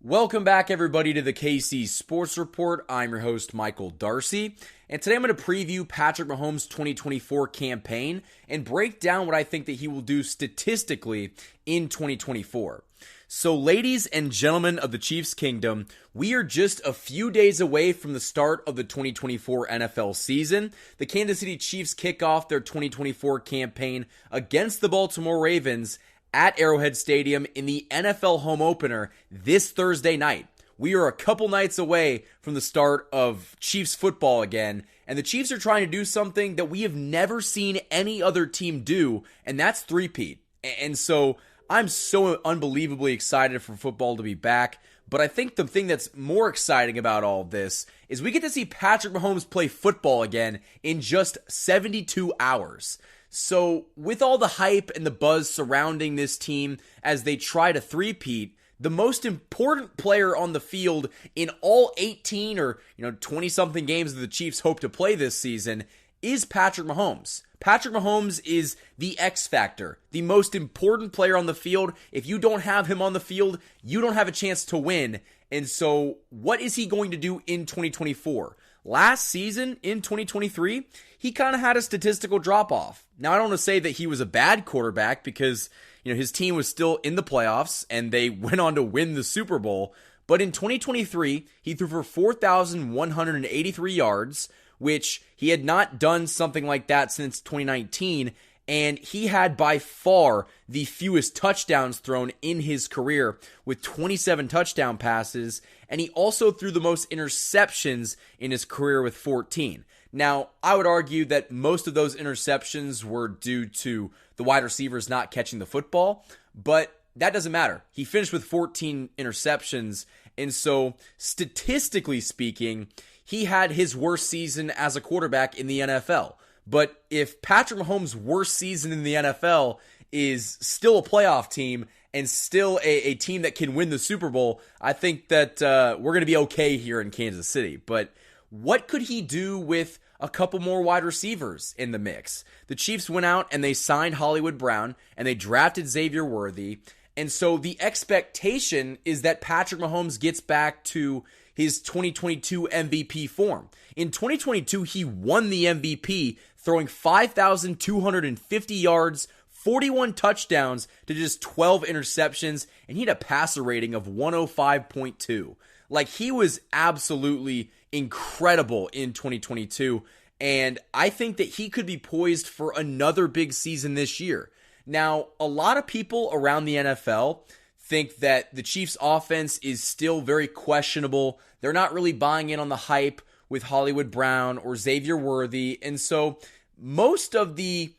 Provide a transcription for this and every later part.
Welcome back, everybody, to the KC Sports Report. I'm your host, Michael Darcy, and today I'm going to preview Patrick Mahomes' 2024 campaign and break down what I think that he will do statistically in 2024. So, ladies and gentlemen of the Chiefs Kingdom, we are just a few days away from the start of the 2024 NFL season. The Kansas City Chiefs kick off their 2024 campaign against the Baltimore Ravens at Arrowhead Stadium in the NFL home opener this Thursday night. We are a couple nights away from the start of Chiefs football again, and the Chiefs are trying to do something that we have never seen any other team do, and that's three-peat. And so I'm so unbelievably excited for football to be back, but I think the thing that's more exciting about all of this is we get to see Patrick Mahomes play football again in just 72 hours. So, with all the hype and the buzz surrounding this team as they try to three-peat, the most important player on the field in all 18 or 20-something games that the Chiefs hope to play this season is Patrick Mahomes. Patrick Mahomes is the X factor, the most important player on the field. If you don't have him on the field, you don't have a chance to win. And so, what is he going to do in 2024? Last season, in 2023, he kind of had a statistical drop-off. Now, I don't want to say that he was a bad quarterback because, his team was still in the playoffs and they went on to win the Super Bowl. But in 2023, he threw for 4,183 yards, which he had not done something like that since 2019. And he had by far the fewest touchdowns thrown in his career with 27 touchdown passes. And he also threw the most interceptions in his career with 14. Now, I would argue that most of those interceptions were due to the wide receivers not catching the football, but that doesn't matter. He finished with 14 interceptions, and so statistically speaking, he had his worst season as a quarterback in the NFL. But if Patrick Mahomes' worst season in the NFL is still a playoff team and still a team that can win the Super Bowl, I think that we're going to be okay here in Kansas City. But what could he do with a couple more wide receivers in the mix? The Chiefs went out and they signed Hollywood Brown and they drafted Xavier Worthy. And so the expectation is that Patrick Mahomes gets back to his 2022 MVP form. In 2022, he won the MVP, throwing 5,250 yards, 41 touchdowns to just 12 interceptions, and he had a passer rating of 105.2. Like, he was absolutely incredible in 2022, and I think that he could be poised for another big season this year. Now, a lot of people around the NFL think that the Chiefs' offense is still very questionable. They're not really buying in on the hype with Hollywood Brown or Xavier Worthy, and so most of the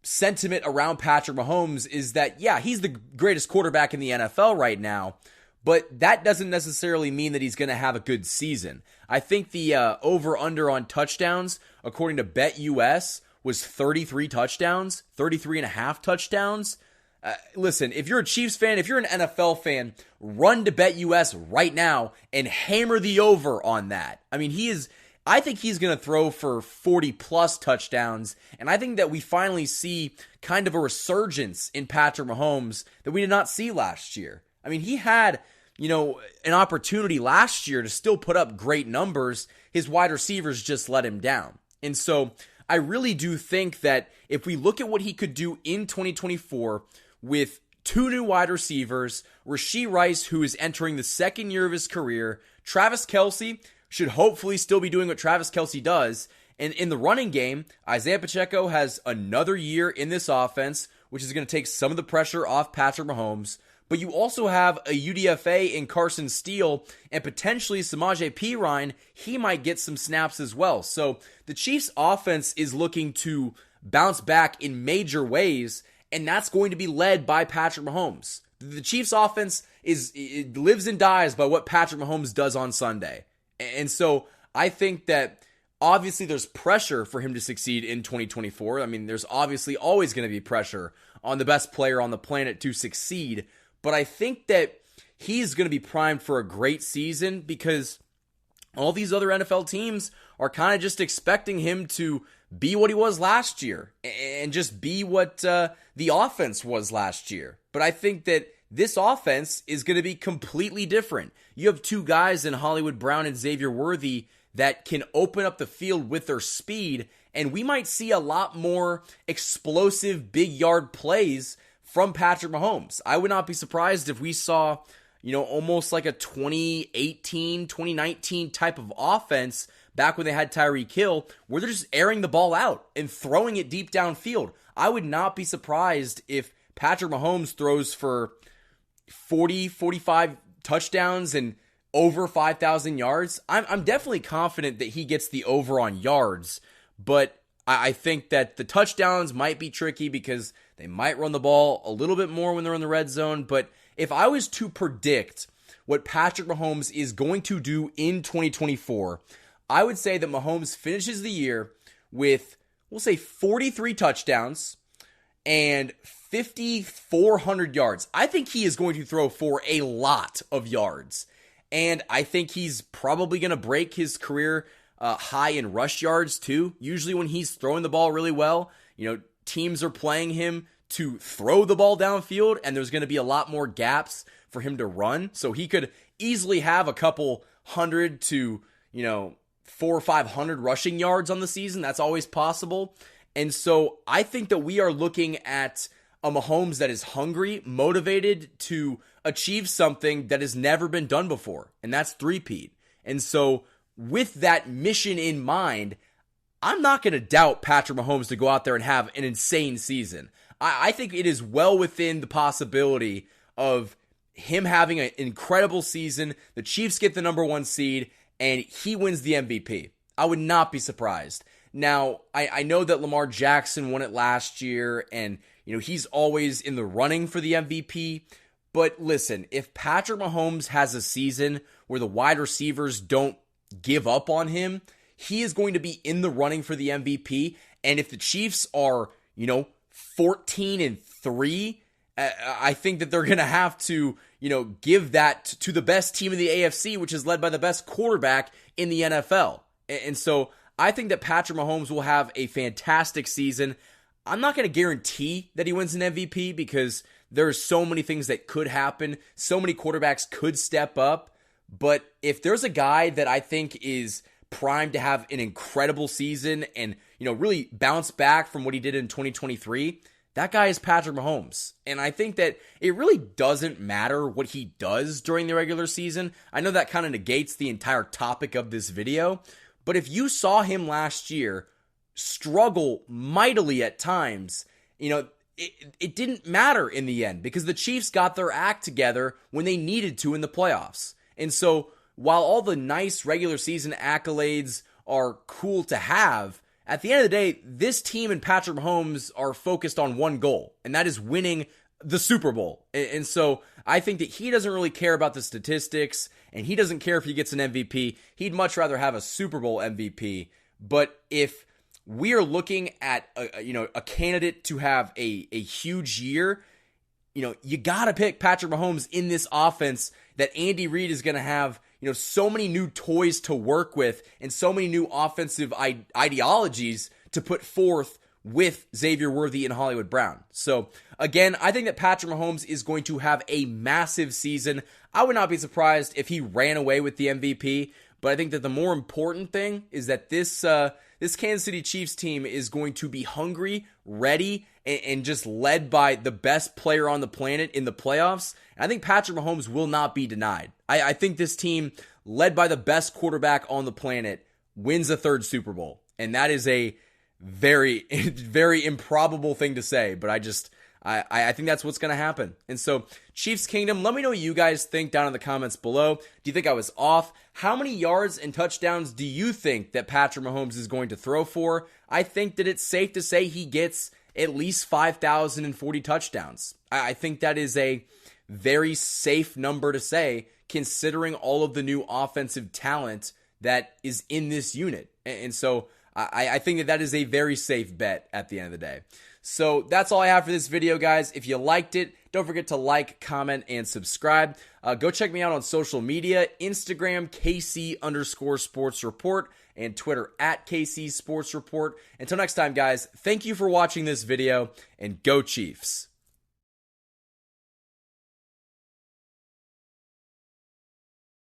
sentiment around Patrick Mahomes is that, yeah, he's the greatest quarterback in the NFL right now, but that doesn't necessarily mean that he's going to have a good season. I think the over-under on touchdowns, according to BetUS, was 33 touchdowns, 33 and a half touchdowns. Listen, if you're a Chiefs fan, if you're an NFL fan, run to BetUS right now and hammer the over on that. I mean, I think he's going to throw for 40-plus touchdowns, and I think that we finally see kind of a resurgence in Patrick Mahomes that we did not see last year. I mean, he had, an opportunity last year to still put up great numbers. His wide receivers just let him down. And so I really do think that if we look at what he could do in 2024 with two new wide receivers, Rashee Rice, who is entering the second year of his career, Travis Kelce should hopefully still be doing what Travis Kelce does. And in the running game, Isaiah Pacheco has another year in this offense, which is going to take some of the pressure off Patrick Mahomes. But you also have a UDFA in Carson Steele and potentially Samaje Perine. He might get some snaps as well. So the Chiefs' offense is looking to bounce back in major ways, and that's going to be led by Patrick Mahomes. The Chiefs' offense it lives and dies by what Patrick Mahomes does on Sunday. And so I think that obviously there's pressure for him to succeed in 2024. I mean, there's obviously always going to be pressure on the best player on the planet to succeed. But I think that he's going to be primed for a great season because all these other NFL teams are kind of just expecting him to be what he was last year and just be what the offense was last year. But I think that this offense is going to be completely different. You have two guys in Hollywood Brown and Xavier Worthy that can open up the field with their speed, and we might see a lot more explosive big yard plays from Patrick Mahomes. I would not be surprised if we saw, almost like a 2018, 2019 type of offense back when they had Tyreek Hill, where they're just airing the ball out and throwing it deep downfield. I would not be surprised if Patrick Mahomes throws for 40, 45 touchdowns and over 5,000 yards. I'm definitely confident that he gets the over on yards, but I think that the touchdowns might be tricky because they might run the ball a little bit more when they're in the red zone. But if I was to predict what Patrick Mahomes is going to do in 2024, I would say that Mahomes finishes the year with, we'll say, 43 touchdowns and 5,400 yards. I think he is going to throw for a lot of yards. And I think he's probably going to break his career high in rush yards too. Usually when he's throwing the ball really well, teams are playing him to throw the ball downfield, and there's going to be a lot more gaps for him to run. So he could easily have a couple hundred to, 400 or 500 rushing yards on the season. That's always possible. And so I think that we are looking at a Mahomes that is hungry, motivated to achieve something that has never been done before, and that's three-peat. And so with that mission in mind, I'm not going to doubt Patrick Mahomes to go out there and have an insane season. I think it is well within the possibility of him having an incredible season. The Chiefs get the number 1 seed, and he wins the MVP. I would not be surprised. Now, I know that Lamar Jackson won it last year, and he's always in the running for the MVP. But listen, if Patrick Mahomes has a season where the wide receivers don't give up on him, he is going to be in the running for the MVP. And if the Chiefs are, 14-3, I think that they're going to have to, give that to the best team in the AFC, which is led by the best quarterback in the NFL. And so I think that Patrick Mahomes will have a fantastic season. I'm not going to guarantee that he wins an MVP because there's so many things that could happen. So many quarterbacks could step up. But if there's a guy that I think is primed to have an incredible season and, really bounce back from what he did in 2023, that guy is Patrick Mahomes. And I think that it really doesn't matter what he does during the regular season. I know that kind of negates the entire topic of this video. But if you saw him last year struggle mightily at times, it didn't matter in the end because the Chiefs got their act together when they needed to in the playoffs. And so while all the nice regular season accolades are cool to have, at the end of the day, this team and Patrick Mahomes are focused on one goal, and that is winning the Super Bowl. And so I think that he doesn't really care about the statistics, and he doesn't care if he gets an MVP. He'd much rather have a Super Bowl MVP. But if we are looking at a candidate to have a huge year, you got to pick Patrick Mahomes in this offense that Andy Reid is going to have, so many new toys to work with and so many new offensive ideologies to put forth with Xavier Worthy and Hollywood Brown. So again, I think that Patrick Mahomes is going to have a massive season. I would not be surprised if he ran away with the MVP, but I think that the more important thing is that this Kansas City Chiefs team is going to be hungry, ready, and just led by the best player on the planet in the playoffs. And I think Patrick Mahomes will not be denied. I think this team, led by the best quarterback on the planet, wins a third Super Bowl. And that is a very, very improbable thing to say, but I think that's what's going to happen. And so, Chiefs Kingdom, let me know what you guys think down in the comments below. Do you think I was off? How many yards and touchdowns do you think that Patrick Mahomes is going to throw for? I think that it's safe to say he gets at least 5,040 touchdowns. I think that is a very safe number to say, considering all of the new offensive talent that is in this unit. And so I think that is a very safe bet at the end of the day. So that's all I have for this video, guys. If you liked it, don't forget to like, comment, and subscribe. Go check me out on social media, Instagram, KC_Sports Report, and Twitter at KC Sports Report. Until next time, guys, thank you for watching this video, and go Chiefs.